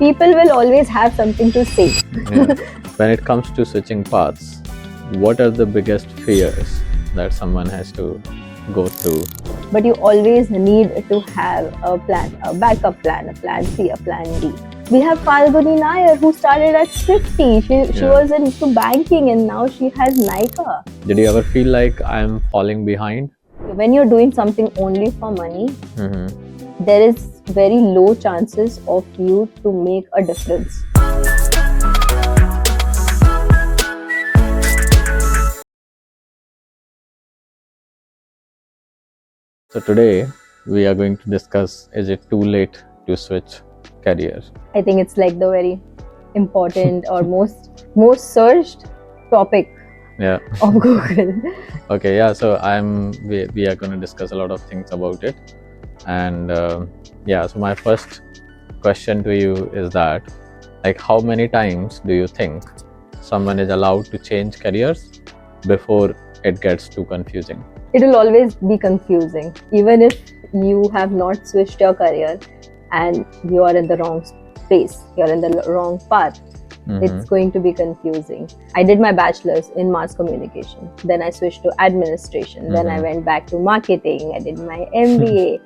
People will always have something to say. Yeah. When it comes to switching paths, what are the biggest fears that someone has to go through? But you always need to have a plan, a backup plan, a plan C, a plan D. We have Falguni Nair who started at 50. She Yeah. was into banking and now she has Nykaa. Did you ever feel like I'm falling behind? When you're doing something only for money, Mm-hmm. there is very low chances of you to make a difference. So today we are going to discuss, is it too late to switch career? I think it's like the very important or most searched topic Yeah. of Google. Okay. Yeah. So we are going to discuss a lot of things about it, and yeah. So my first question to you is that, like, how many times do you think someone is allowed to change careers before it gets too confusing? It will always be confusing, even if you have not switched your career and you are in the wrong space, you're in the wrong path. Mm-hmm. It's going to be confusing. I did my bachelor's in mass communication, then I switched to administration, then I went back to marketing, I did my MBA.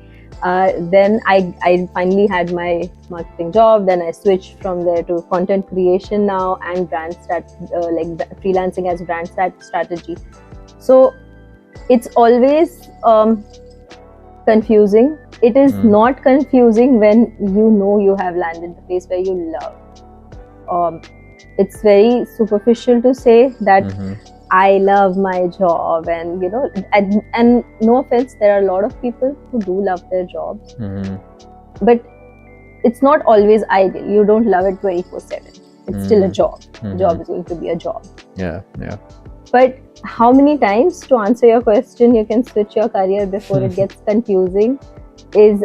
Then I finally had my marketing job. Then I switched from there to content creation now and brand freelancing as brand strategy. So it's always confusing. It is not confusing when you know you have landed the place where you love. It's very superficial to say that I love my job, and you know, and no offense, there are a lot of people who do love their jobs, but it's not always ideal. You don't love it 24/7. It's still a job. Job is going to be a job. Yeah. But how many times, to answer your question, you can switch your career before it gets confusing is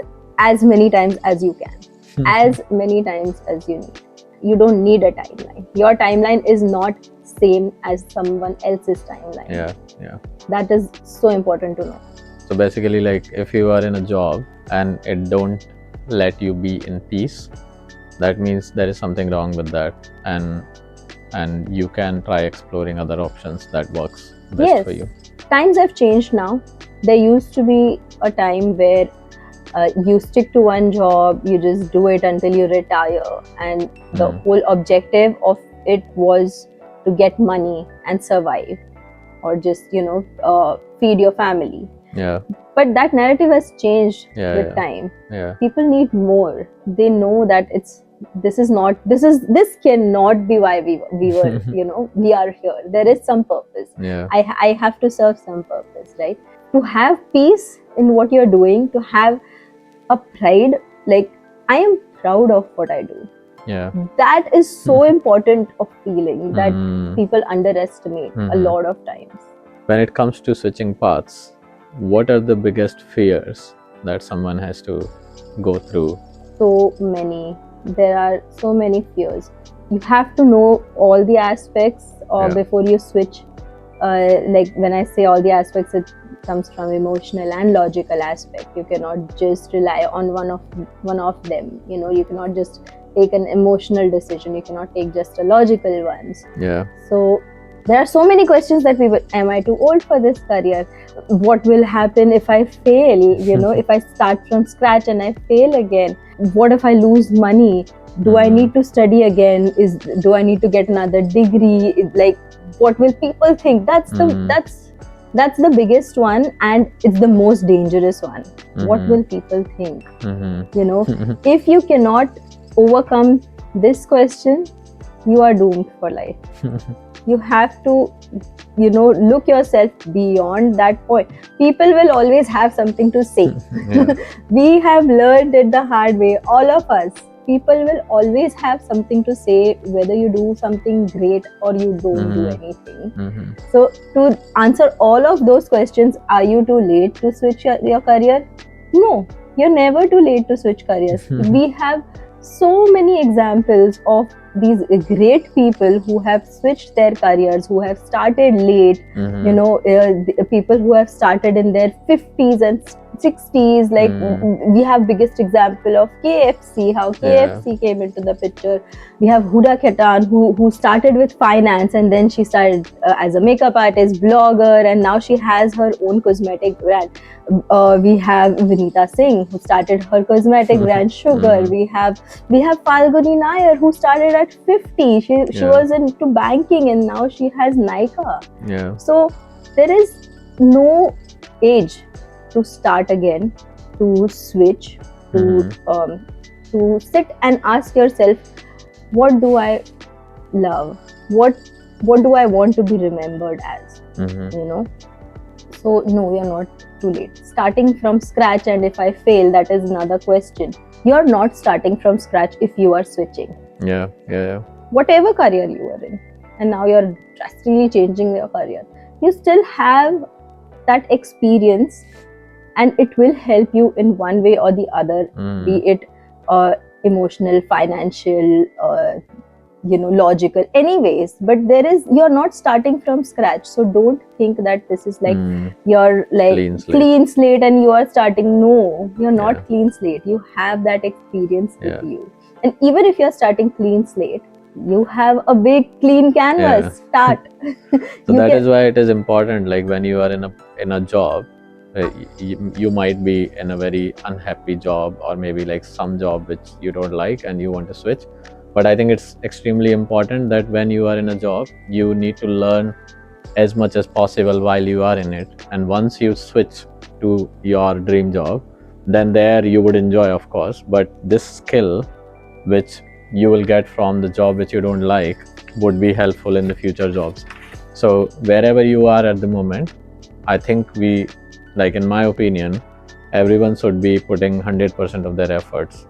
as many times as you can, as many times as you need. You don't need a timeline. Your timeline is not same as someone else's timeline. Yeah. That is so important to know. So basically, like, if you are in a job and it don't let you be in peace, that means there is something wrong with that, and you can try exploring other options that works best for you. Times have changed now. There used to be a time where you stick to one job, you just do it until you retire, and the whole objective of it was to get money and survive, or just feed your family. Yeah. But that narrative has changed with time. Yeah. People need more. They know that this cannot be why we were we are here. There is some purpose. Yeah. I have to serve some purpose, right? To have peace in what you're doing, to have a pride, like I am proud of what I do. Yeah. That is so important of feeling that people underestimate a lot of times. When it comes to switching paths, what are the biggest fears that someone has to go through? So many. There are so many fears. You have to know all the aspects before you switch. Like when I say all the aspects, it comes from emotional and logical aspect. You cannot just rely on one of them. You cannot just take an emotional decision. You cannot take just a logical ones. Yeah. So there are so many questions that am I too old for this career? What will happen if I fail? If I start from scratch and I fail again? What if I lose money? Do I need to study again? Do I need to get another degree? Like, what will people think? That's the biggest one, and it's the most dangerous one. What will people think? If you cannot overcome this question, you are doomed for life. You have to look yourself beyond that point. People will always have something to say. We have learned it the hard way, all of us. People will always have something to say, whether you do something great or you don't do anything. So to answer all of those questions, are you too late to switch your career? No, you're never too late to switch careers. We have so many examples of these great people who have switched their careers, who have started late, people who have started in their 50s and 60s, like we have biggest example of KFC, how KFC came into the picture. We have Huda Khaitan, who started with finance, and then she started as a makeup artist, blogger, and now she has her own cosmetic brand. We have Vinita Singh, who started her cosmetic brand Sugar. We have Falguni Nair, who started at 50. She was into banking, and now she has Nykaa. Yeah. So there is no age to start again, to switch, to sit and ask yourself, what do I love? What do I want to be remembered as? You know. So no, you're not too late. Starting from scratch, and if I fail, that is another question. You're not starting from scratch if you are switching. Yeah. Whatever career you were in, and now you're drastically changing your career, you still have that experience, and it will help you in one way or the other, be it emotional, financial, logical, anyways. But you're not starting from scratch, so don't think that this is like you're like clean slate and you are starting. No, you're not clean slate. You have that experience with you, and even if you're starting clean slate, you have a big clean canvas. Start. So that is why it is important, like when you are in a job, you might be in a very unhappy job, or maybe like some job which you don't like and you want to switch. But I think it's extremely important that when you are in a job, you need to learn as much as possible while you are in it. And once you switch to your dream job, then there you would enjoy, of course. But this skill, which you will get from the job which you don't like, would be helpful in the future jobs. So wherever you are at the moment, I think in my opinion, everyone should be putting 100% of their efforts.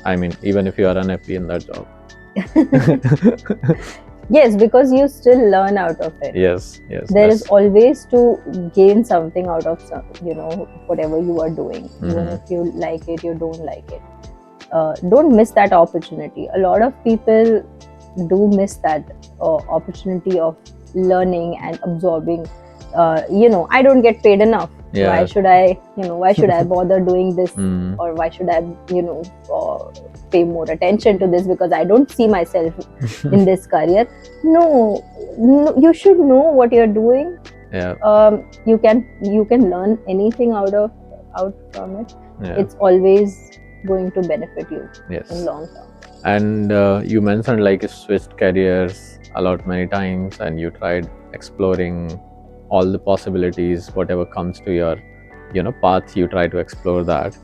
I mean, even if you are unhappy in that job. Yes, because you still learn out of it. Yes. There is always to gain something out of whatever you are doing, even if you like it, you don't like it. Don't miss that opportunity. A lot of people do miss that opportunity of learning and absorbing. I don't get paid enough. Why should I bother doing this? Or why should I pay more attention to this, because I don't see myself in this career. No, you should know what you're doing. You can learn anything out from it. It's always going to benefit you in long term. And you mentioned like you switched careers many times, and you tried exploring all the possibilities, whatever comes to your path, you try to explore that.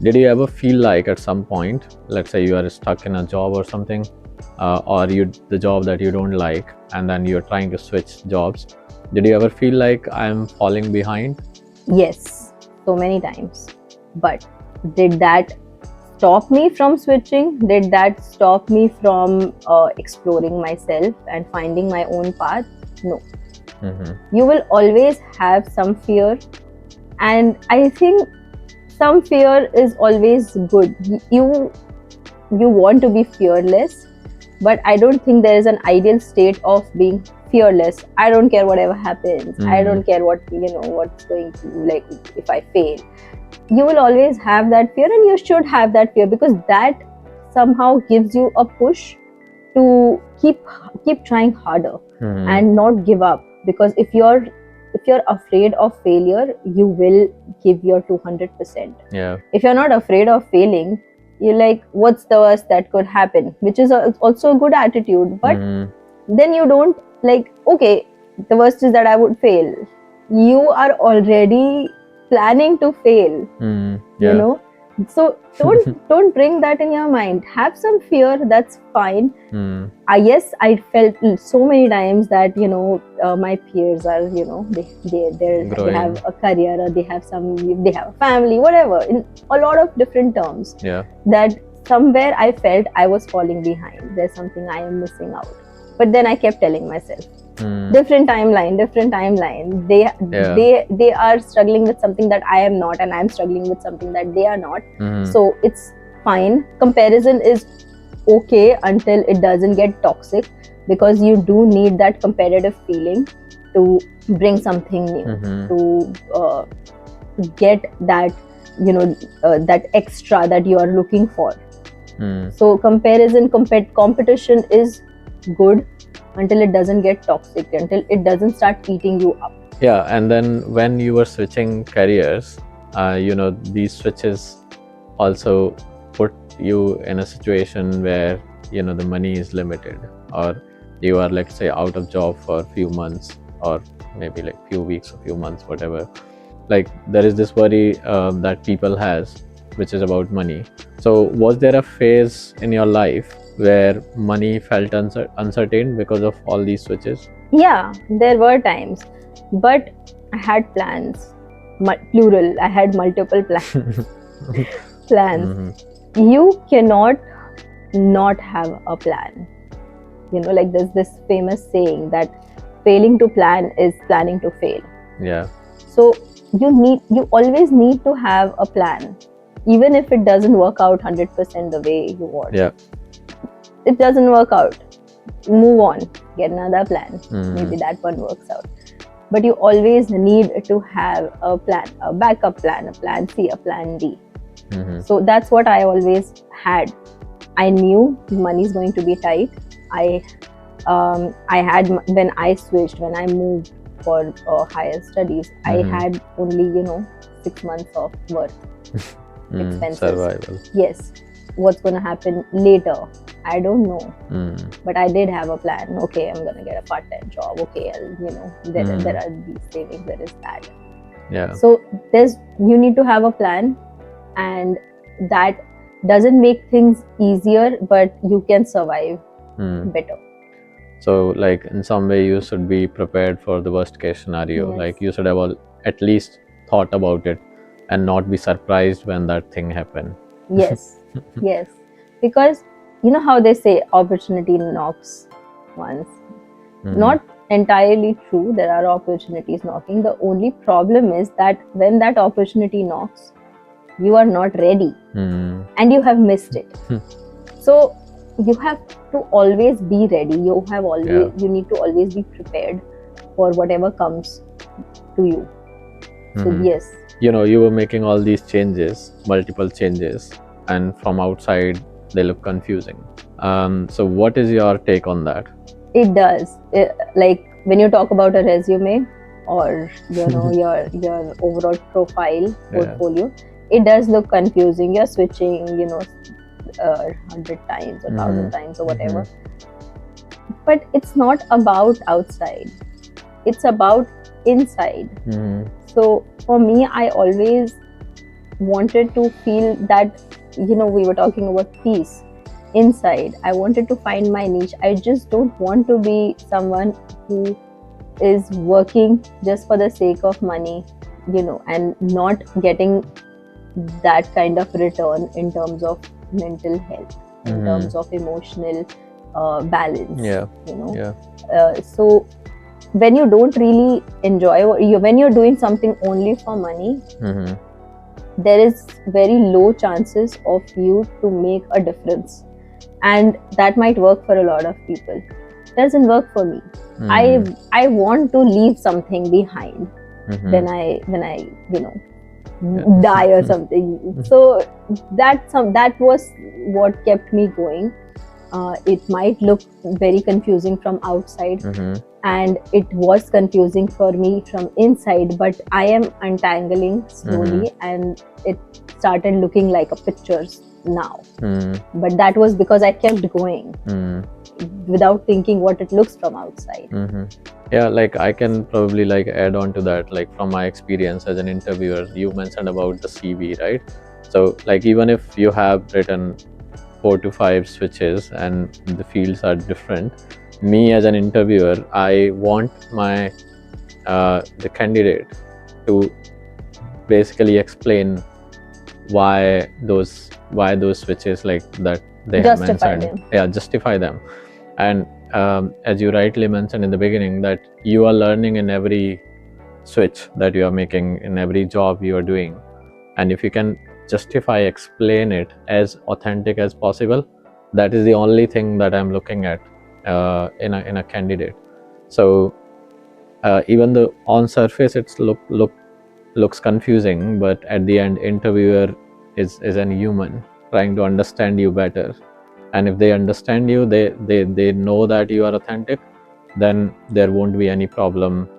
Did you ever feel like at some point, let's say you are stuck in a job or something, or the job that you don't like, and then you're trying to switch jobs, did you ever feel like I'm falling behind? Yes, so many times. But did that stop me from switching? Did that stop me from exploring myself and finding my own path? No. You will always have some fear, and I think some fear is always good. You want to be fearless, but I don't think there is an ideal state of being fearless. I don't care whatever happens. I don't care what's going to, like, if I fail. You will always have that fear, and you should have that fear, because that somehow gives you a push to keep trying harder and not give up. Because if you're afraid of failure, you will give your 200%. If you're not afraid of failing, you're like, what's the worst that could happen, which is also a good attitude. But then you don't, like, okay, the worst is that I would fail. You are already planning to fail. So don't bring that in your mind. Have some fear, that's fine. Yes, I felt so many times that my peers are they have a career, or they have a family, whatever, in a lot of different terms. That somewhere I felt I was falling behind. There's something I am missing out. But then I kept telling myself, different timeline. They are struggling with something that I am not, and I'm struggling with something that they are not. So it's fine. Comparison is okay until it doesn't get toxic, because you do need that competitive feeling to bring something new, get that, that extra that you are looking for. Mm. So competition is good until it doesn't get toxic, until it doesn't start eating you up. Yeah, and then when you were switching careers, these switches also put you in a situation where the money is limited, or you are, let's say, out of job for a few months, or maybe like few weeks or few months, whatever. Like there is this worry that people has, which is about money. So was there a phase in your life where money felt uncertain because of all these switches? Yeah, there were times, but I had plans. Plural, I had multiple plans. Mhm. You cannot not have a plan. Like there's this famous saying that failing to plan is planning to fail. Yeah. So you always need to have a plan, even if it doesn't work out 100% the way you want. Yeah. It doesn't work out, move on, get another plan. Mhm. Maybe that one works out. But you always need to have a plan, a backup plan, a plan C, a plan D. Mhm. So that's what I always had. I knew money is going to be tight. I had, when I switched, when I moved for higher studies, I Mhm. had only 6 months of worth expenses. Survival. Yes, what's going to happen later, I don't know. Mm. But I did have a plan. Okay, I'm going to get a part-time job. Okay, there are these savings, there is that. Yeah. So you need to have a plan, and that doesn't make things easier, but you can survive better. So like in some way you should be prepared for the worst case scenario. Yes. Like you should have at least thought about it and not be surprised when that thing happened. Yes. Yes, because you know how they say opportunity knocks once. Not entirely true, there are opportunities knocking. The only problem is that when that opportunity knocks, you are not ready and you have missed it. So you have to always be ready. You need to always be prepared for whatever comes to you. So yes, you were making all these changes, multiple changes, and from outside they look confusing. So what is your take on that? it does. Like when you talk about a resume or your overall profile, portfolio, it does look confusing. You're switching 100 times or 1,000 times or whatever. But it's not about outside, it's about inside. So for me, I always wanted to feel that, we were talking about peace inside. I wanted to find my niche. I just don't want to be someone who is working just for the sake of money, and not getting that kind of return in terms of mental health, in terms of emotional balance. So when you don't really enjoy, when you're doing something only for money, there is very low chances of you to make a difference, and that might work for a lot of people. Doesn't work for me. I want to leave something behind when I die or something. So that was what kept me going. It might look very confusing from outside, and it was confusing for me from inside, but I am untangling slowly, and it started looking like a picture now. But that was because I kept going without thinking what it looks from outside. Yeah, like I can probably like add on to that. Like from my experience as an interviewer, you mentioned about the CV, right? So like even if you have written 4 to 5 switches and the fields are different, me as an interviewer, I want my the candidate to basically explain why those switches like that they Justify have mentioned. them. Yeah, justify them. And as you rightly mentioned in the beginning, that you are learning in every switch that you are making, in every job you are doing, and if you can justify, explain it as authentic as possible, that is the only thing that I'm looking at in a candidate. So even though on surface it's look looks confusing, but at the end, interviewer is an human trying to understand you better. And if they understand you, they know that you are authentic, then there won't be any problem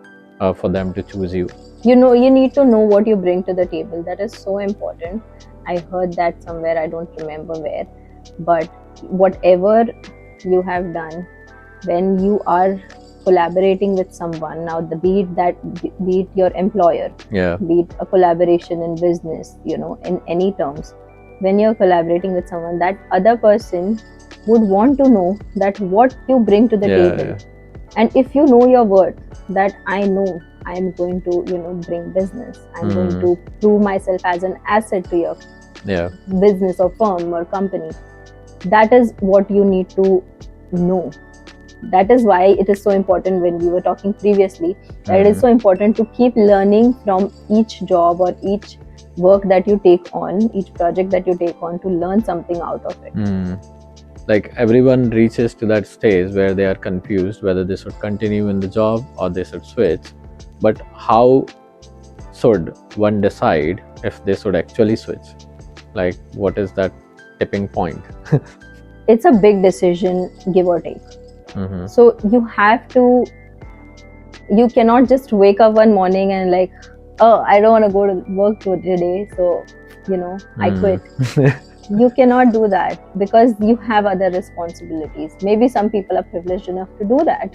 for them to choose you. You know, you need to know what you bring to the table. That is so important. I heard that somewhere, I don't remember where, but whatever you have done, when you are collaborating with someone, now be it your employer, Yeah, be it a collaboration in business, you know, in any terms, when you're collaborating with someone, that other person would want to know that what you bring to the table. yeah, And if you know your worth, that I know I'm going to, you know, bring business, I'm going to prove myself as an asset to your yeah, business or firm or company, that is what you need to know. That is why it is so important, when we were talking previously, that it is so important to keep learning from each job or each work that you take on, each project that you take on, to learn something out of it. Like everyone reaches to that stage where they are confused whether they should continue in the job or they should switch. But how should one decide if they should actually switch? Like, what is that tipping point? It's a big decision, give or take. So you cannot just wake up one morning and like, oh, I don't want to go to work today, so, you know, I quit. You cannot do that, because you have other responsibilities. Maybe some people are privileged enough to do that,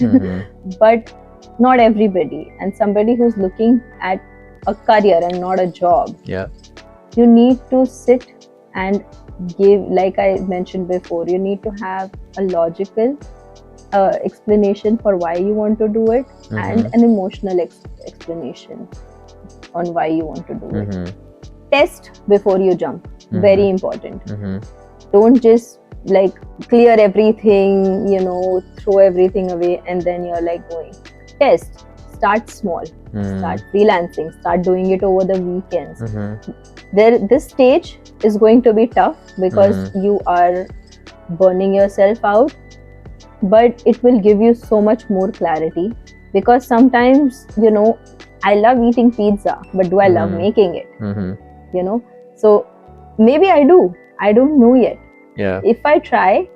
but not everybody. And somebody who's looking at a career and not a job, Yeah, you need to sit and give, like I mentioned before, you need to have a logical explanation for why you want to do it, and an emotional explanation on why you want to do it. Test before you jump. Very important. Don't just like clear everything, you know, throw everything away and then you're like going. Test. Start small. Start freelancing. Start doing it over the weekends. This stage is going to be tough, because you are burning yourself out, but it will give you so much more clarity. Because sometimes, you know, I love eating pizza, but do I love making it? You know, so maybe I do. I don't know yet. yeah, If I try,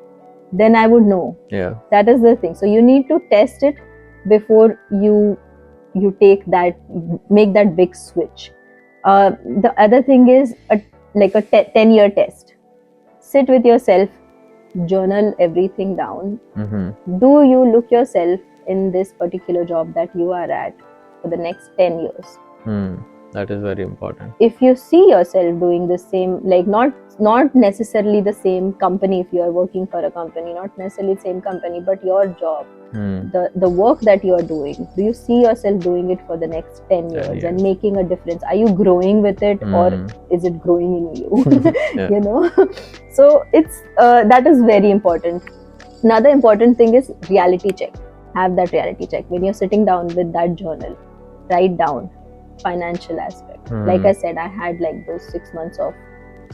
then I would know. yeah, That is the thing. So you need to test it before you take that, make that big switch. The other thing is like a 10-year test. Sit with yourself, journal everything down. Do you look yourself in this particular job that you are at for the next 10 years? That is very important. If you see yourself doing the same, like not necessarily the same company, if you are working for a company, not necessarily the same company, but your job, the work that you are doing, do you see yourself doing it for the next 10 years and making a difference? Are you growing with it, or is it growing in you? You know, so it's that is very important. Another important thing is reality check. Have that reality check when you're sitting down with that journal. Write down financial aspect. Like I said, I had like those 6 months of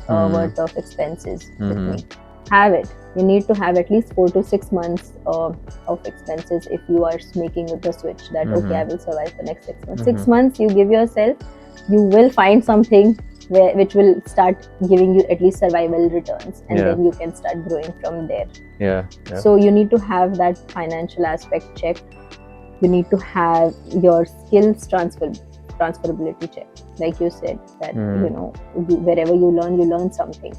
worth of expenses with me. Have it. You need to have at least 4 to 6 months of expenses if you are making the switch that okay, I will survive for next 6 months. 6 months you give yourself, you will find something which will start giving you at least survival returns, and then you can start growing from there. So you need to have that financial aspect checked. You need to have your skills transferability check. Like you said, that you know, wherever you learn something.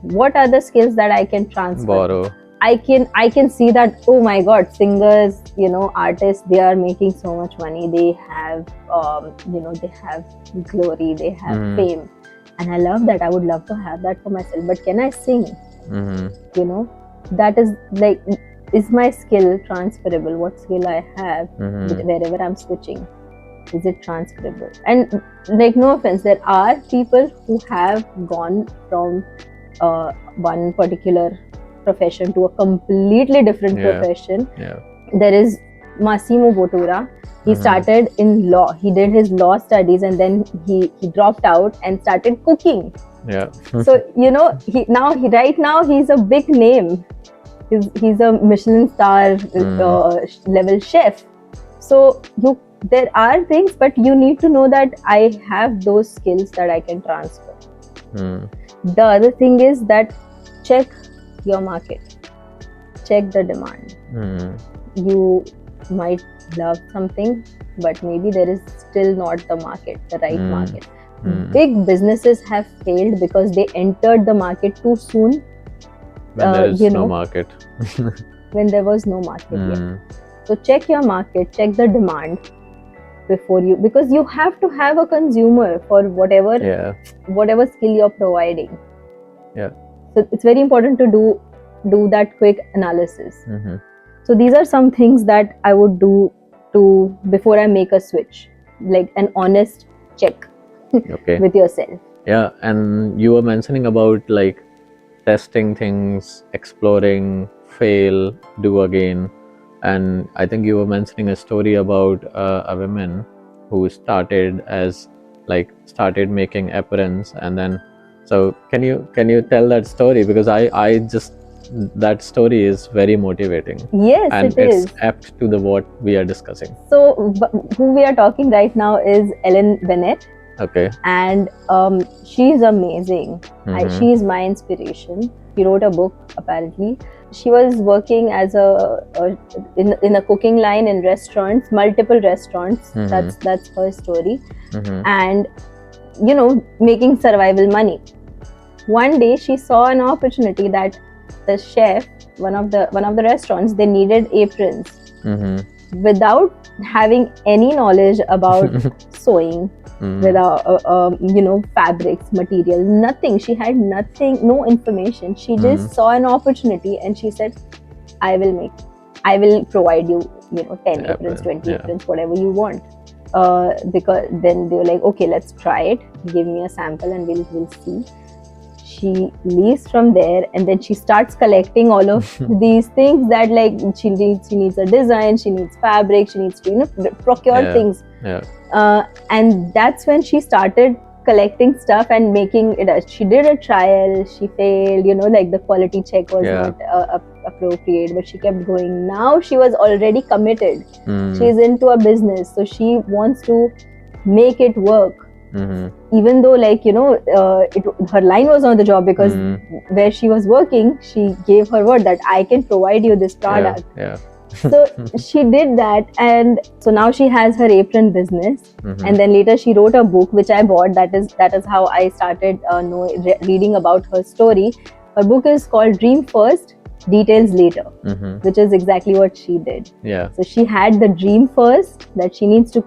What are the skills that I can transfer? Borrow. I can see that, oh my god, singers, you know, artists, they are making so much money. They have you know, they have glory, they have fame, and I love that. I would love to have that for myself. But can I sing? You know, that is like, is my skill transferable? What skill I have, wherever I'm switching, is it transferable? And like, no offense, there are people who have gone from one particular profession to a completely different profession. There is Massimo Bottura. He started in law. He did his law studies and then he dropped out and started cooking. So you know, right now he's a big name. He's a Michelin star level chef. So there are things, but you need to know that I have those skills that I can transfer. The other thing is that check your market, check the demand. You might love something, but maybe there is still not the market, the right market. Big businesses have failed because they entered the market too soon. When there is no market. When there was no market yet. So check your market, check the demand before you, because you have to have a consumer for whatever skill you're providing. So it's very important to do that quick analysis. So these are some things that I would do before I make a switch, like an honest check with yourself. Yeah, and you were mentioning about like testing things, exploring, fail, do again. And I think you were mentioning a story about a woman who started making aprons, and then so can you tell that story, because I just, that story is very motivating. Yes, and it's apt to the what we are discussing. So who we are talking right now is Ellen Bennett. Okay. And she's amazing. She is my inspiration. She wrote a book, apparently. She was working as in a cooking line in restaurants, multiple restaurants. That's her story. And making survival money. One day she saw an opportunity that the chef, one of the restaurants, they needed aprons. Without having any knowledge about sewing, without fabrics, material, nothing. She had nothing, no information. She just saw an opportunity and she said, I will provide you 10 aprons, 20 aprons, whatever you want. Because then they were like, okay, let's try it, give me a sample and we'll see. She leaves from there, and then she starts collecting all of these things that, like, she needs a design, she needs fabric, she needs to procure things. And that's when she started collecting stuff and making it. She did a trial, she failed, like the quality check was not appropriate, but she kept going. Now she was already committed. She's into a business, so she wants to make it work. Even though, like, her line was on the job, because where she was working, she gave her word that I can provide you this product. So she did that, and so now she has her apron business. And then later she wrote a book, which I bought. That is how I started reading about her story. Her book is called Dream First, Details Later, which is exactly what she did. So she had the dream first, that she needs to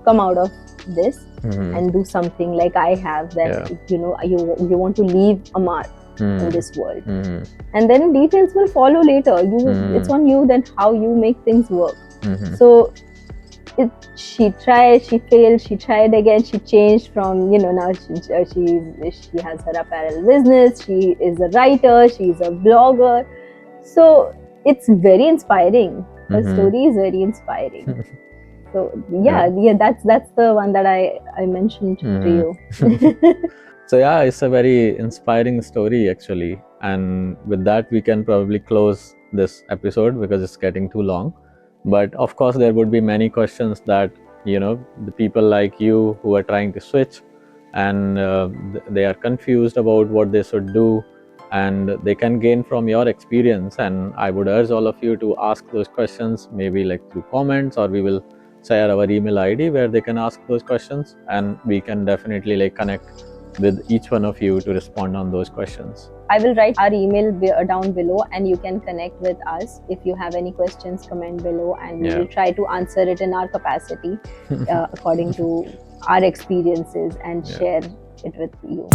come out of this and do something like I have, that you want to leave a mark in this world, and then details will follow later. It's on you then how you make things work. So she tried, she failed, she tried again, she changed from now she has her apparel business, she is a writer, she is a blogger. So it's very inspiring. Her story is very inspiring. So that's the one that I mentioned to you. So yeah, it's a very inspiring story actually, and with that we can probably close this episode because it's getting too long. But of course there would be many questions that the people like you who are trying to switch, and they are confused about what they should do, and they can gain from your experience. And I would urge all of you to ask those questions, maybe like through comments, or we will share our email ID where they can ask those questions, and we can definitely like connect with each one of you to respond on those questions. I will write our email down below, and you can connect with us. If you have any questions, comment below, and we will try to answer it in our capacity according to our experiences, and share it with you.